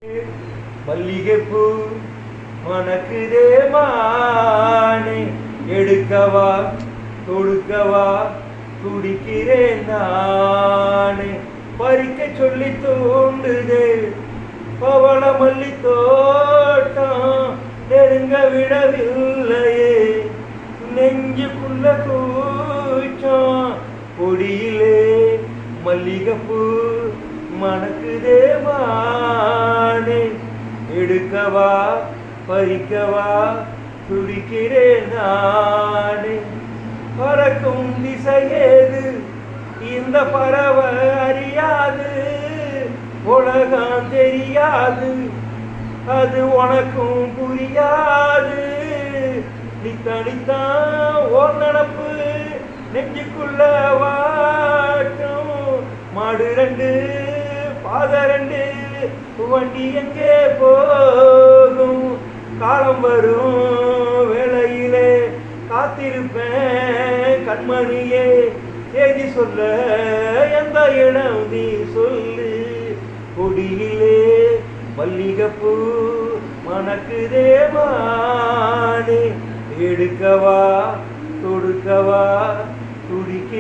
மல்லிகைப்பூ மணக்குதே மானே, எடுக்கவா தொடுக்கவா துடிக்கிறேன் நானே. பறிக்க சொல்லி தூண்டுதே பவள மல்லி தோட்டம், நெருங்க விடவில்லையே நெஞ்சுக்குள்ள கூச்சம். கொடியிலே மல்லிகைப்பூ மணக்குதே மானே, எடுக்கவா பறிக்கவா துடிக்கிறேன் நானே. பறக்கும் திசையேது இந்த பறவை அறியாது, உலகம் தெரியாது அது உனக்கும் புரியாது. நித்தனித்தான் ஓர் நடப்பு நெஞ்சுக்குள்ள வாட்டும். மாடு ரெண்டு பாத ரெண்டு வண்டி எங்கே போகும், காலம் வரும் வேளையிலே காத்திருப்பேன் கண்மணியே. செய்தி சொல்ல எந்த இடம் நீ சொல்லு, கொடியிலே மல்லிகைப்பூ மணக்குதே மானே, எடுக்கவா தொடுக்கவா துடிக்க